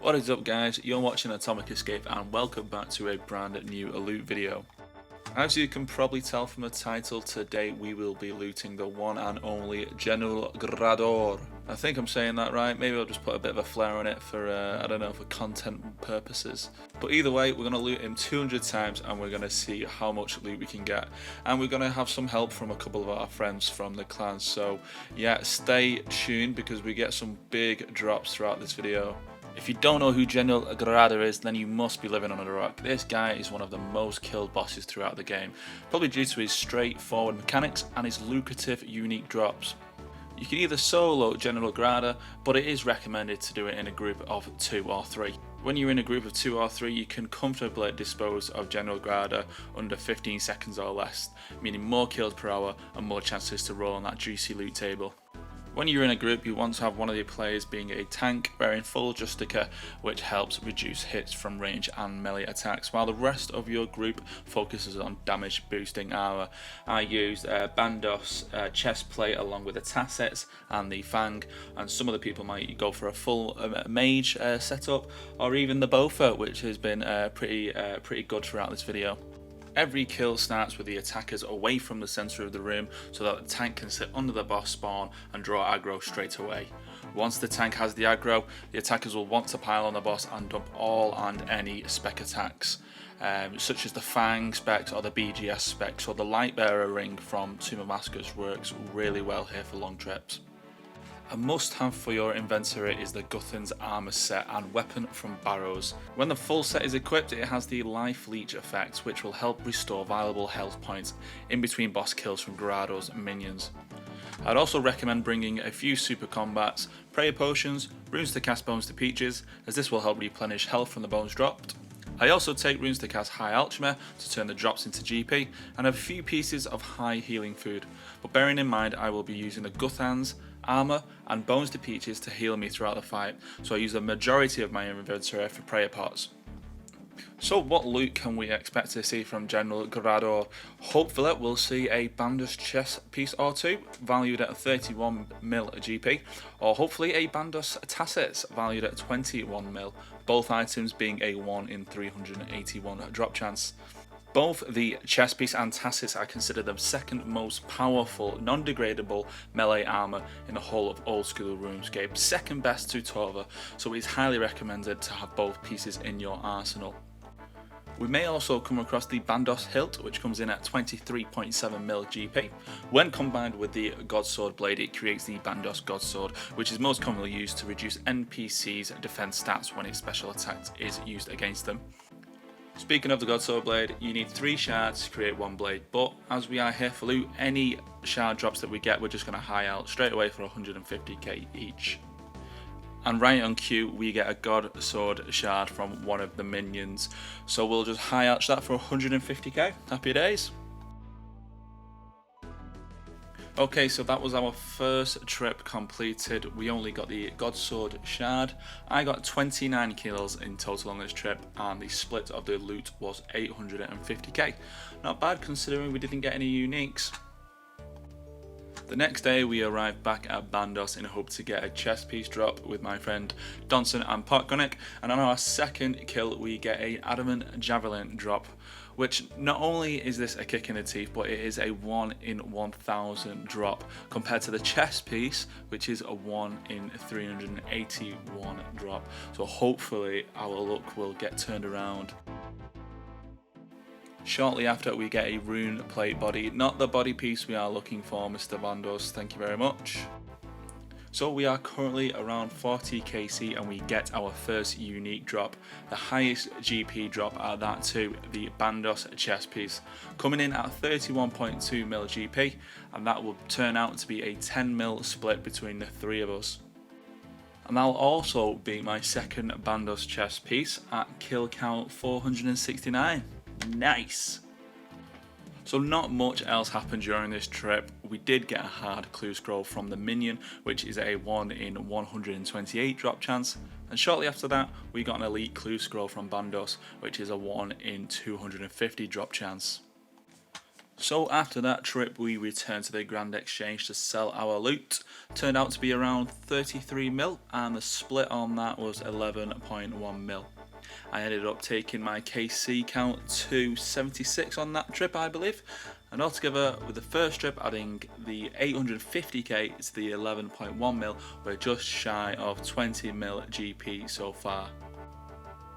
What is up guys, you're watching Atomic Escape and welcome back to a brand new loot video. As you can probably tell from the title, today we will be looting the one and only General Grador. I think I'm saying that right, maybe I'll just put a bit of a flair on it for, I don't know, for content purposes. But either way, we're going to loot him 200 times and we're going to see how much loot we can get. And we're going to have some help from a couple of our friends from the clan, so yeah, stay tuned because we get some big drops throughout this video. If you don't know who General Grada is, then you must be living under a rock. This guy is one of the most killed bosses throughout the game, probably due to his straightforward mechanics and his lucrative unique drops. You can either solo General Grada, but it is recommended to do it in a group of 2 or 3. When you're in a group of 2 or 3, you can comfortably dispose of General Grada under 15 seconds or less, meaning more kills per hour and more chances to roll on that juicy loot table. When you're in a group, you want to have one of your players being a tank wearing full Justica, which helps reduce hits from range and melee attacks, while the rest of your group focuses on damage boosting armor. I used Bandos chest plate along with the tassets and the fang, and some of the people might go for a full mage setup, or even the Bofa, which has been pretty good throughout this video. Every kill starts with the attackers away from the centre of the room so that the tank can sit under the boss spawn and draw aggro straight away. Once the tank has the aggro, the attackers will want to pile on the boss and dump all and any spec attacks, such as the Fang specs or the BGS specs, or the Lightbearer ring from Tomb of Maskers works really well here for long trips. A must-have for your inventory is the Guthan's armor set and weapon from Bandos. When the full set is equipped, it has the life leech effect, which will help restore valuable health points in between boss kills from Garado's minions. I'd also recommend bringing a few super combats, prayer potions, runes to cast bones to peaches, as this will help replenish health from the bones dropped. I also take runes to cast high alchemy to turn the drops into GP, and a few pieces of high healing food, but bearing in mind I will be using the Guthan's armor and bones to peaches to heal me throughout the fight, so I use the majority of my inventory for prayer pots. So what loot can we expect to see from General Grador? Hopefully we'll see a Bandos chest piece or two valued at 31 mil GP, or hopefully a Bandos tassets valued at 21 mil, both items being a 1 in 381 drop chance. Both the chest piece and tassets, I consider them second most powerful, non-degradable melee armor in the whole of old school RuneScape, second best to Tova, so it is highly recommended to have both pieces in your arsenal. We may also come across the Bandos hilt, which comes in at 23.7 mil GP. When combined with the Godsword blade, it creates the Bandos Godsword, which is most commonly used to reduce NPCs' defense stats when its special attack is used against them. Speaking of the Godsword blade, you need 3 shards to create 1 blade, but as we are here for loot, any shard drops that we get we're just going to high out straight away for 150k each. And right on cue we get a Godsword shard from one of the minions, so we'll just high out that for 150k, happy days. Okay, so that was our first trip completed. We only got the Godsword shard. I got 29 kills in total on this trip, and the split of the loot was 850k. Not bad considering we didn't get any uniques. The next day we arrived back at Bandos in hope to get a chest piece drop with my friend Donson and Potgonic, and on our second kill we get a Adamant Javelin drop, which not only is this a kick in the teeth, but it is a 1 in 1000 drop compared to the chest piece, which is a 1 in 381 drop, so hopefully our luck will get turned around. Shortly after we get a rune plate body, not the body piece we are looking for, Mr. Bandos, thank you very much. So we are currently around 40 KC and we get our first unique drop, the highest GP drop at that too, the Bandos chest piece, coming in at 31.2 mil GP, and that will turn out to be a 10 mil split between the 3 of us. And that'll also be my second Bandos chest piece at kill count 469. Nice! So not much else happened during this trip. We did get a hard clue scroll from the minion, which is a 1 in 128 drop chance, and shortly after that we got an elite clue scroll from Bandos, which is a 1 in 250 drop chance. So after that trip we returned to the Grand Exchange to sell our loot. Turned out to be around 33 mil and the split on that was 11.1 mil. I ended up taking my KC count to 76 on that trip, I believe, and altogether with the first trip adding the 850k to the 11.1 mil, we're just shy of 20 mil GP so far.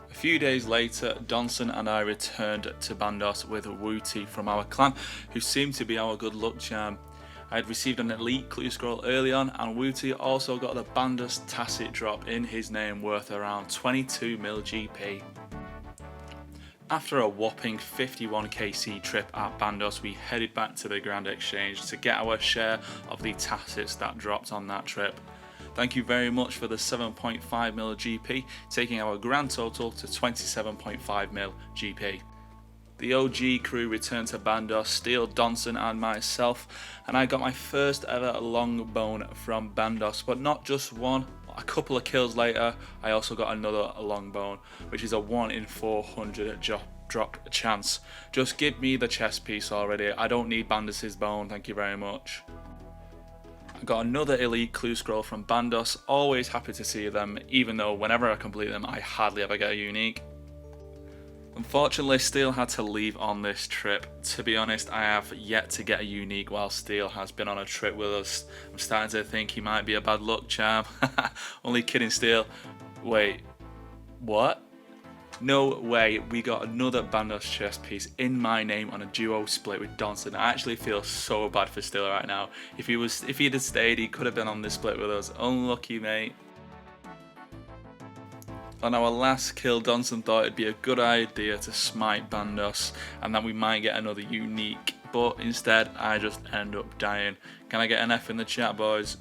A few days later, Donson and I returned to Bandos with Wooty from our clan, who seemed to be our good luck charm. I had received an elite clue scroll early on, and Wooty also got the Bandos tacit drop in his name worth around 22 mil GP. After a whopping 51 KC trip at Bandos, we headed back to the Grand Exchange to get our share of the tacits that dropped on that trip. Thank you very much for the 7.5 mil GP, taking our grand total to 27.5 mil GP. The OG crew returned to Bandos, Steel, Donson and myself, and I got my first ever long bone from Bandos, but not just one. A couple of kills later, I also got another long bone, which is a 1 in 400 drop chance. Just give me the chest piece already, I don't need Bandos' bone, thank you very much. I got another elite clue scroll from Bandos, always happy to see them, even though whenever I complete them I hardly ever get a unique. Unfortunately, Steel had to leave on this trip. To be honest, I have yet to get a unique while Steel has been on a trip with us. I'm starting to think he might be a bad luck charm. Only kidding, Steel. Wait, what? No way, we got another Bandos chest piece in my name on a duo split with Donson. I actually feel so bad for Steel right now. If he'd have stayed, he could have been on this split with us. Unlucky, mate. On our last kill, Donson thought it'd be a good idea to smite Bandos and that we might get another unique, but instead I just end up dying. Can I get an F in the chat, boys?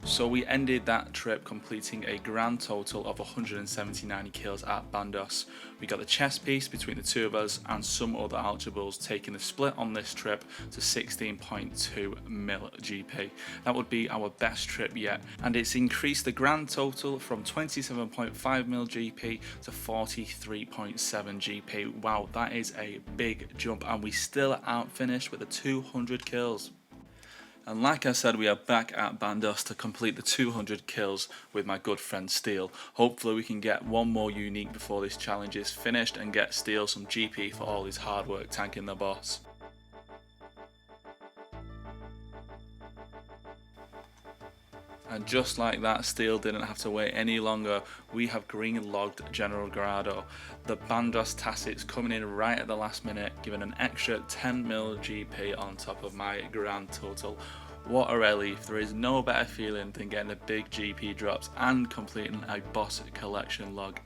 So we ended that trip completing a grand total of 179 kills at Bandos. We got the chest piece between the two of us and some other eligibles, taking the split on this trip to 16.2 mil GP. That would be our best trip yet, and it's increased the grand total from 27.5 mil GP to 43.7 GP. Wow, that is a big jump, and we still aren't finished with the 200 kills. And like I said, we are back at Bandos to complete the 200 kills with my good friend Steel. Hopefully we can get one more unique before this challenge is finished and get Steel some GP for all his hard work tanking the boss. And just like that, Steel didn't have to wait any longer. We have green logged General Grado. The Bandos tacits coming in right at the last minute, giving an extra 10 mil GP on top of my grand total. What a relief. There is no better feeling than getting the big GP drops and completing a boss collection log.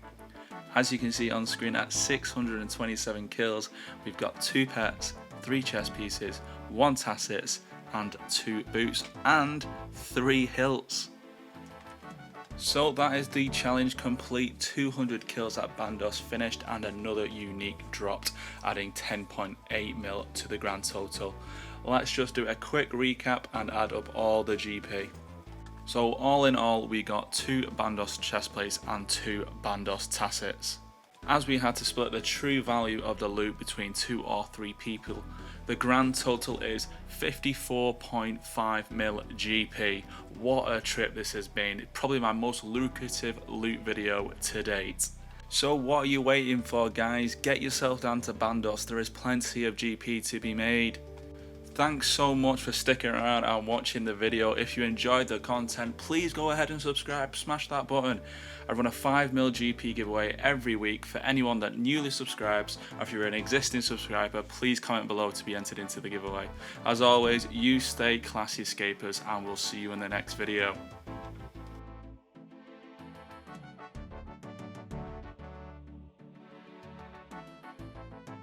As you can see on screen, at 627 kills, we've got 2 pets, 3 chest pieces, 1 tacits, and 2 boots, and 3 hilts. So that is the challenge complete. 200 kills at Bandos finished and another unique dropped, adding 10.8 mil to the grand total. Let's just do a quick recap and add up all the GP. So all in all, we got 2 Bandos chest plates and 2 Bandos tacits. As we had to split the true value of the loot between 2 or 3 people, the grand total is 54.5 mil GP. What a trip this has been. Probably my most lucrative loot video to date. So what are you waiting for, guys? Get yourself down to Bandos. There is plenty of GP to be made. Thanks so much for sticking around and watching the video. If you enjoyed the content, please go ahead and subscribe, smash that button. I run a 5 mil GP giveaway every week for anyone that newly subscribes, or if you're an existing subscriber, please comment below to be entered into the giveaway. As always, you stay classy, escapers, and we'll see you in the next video.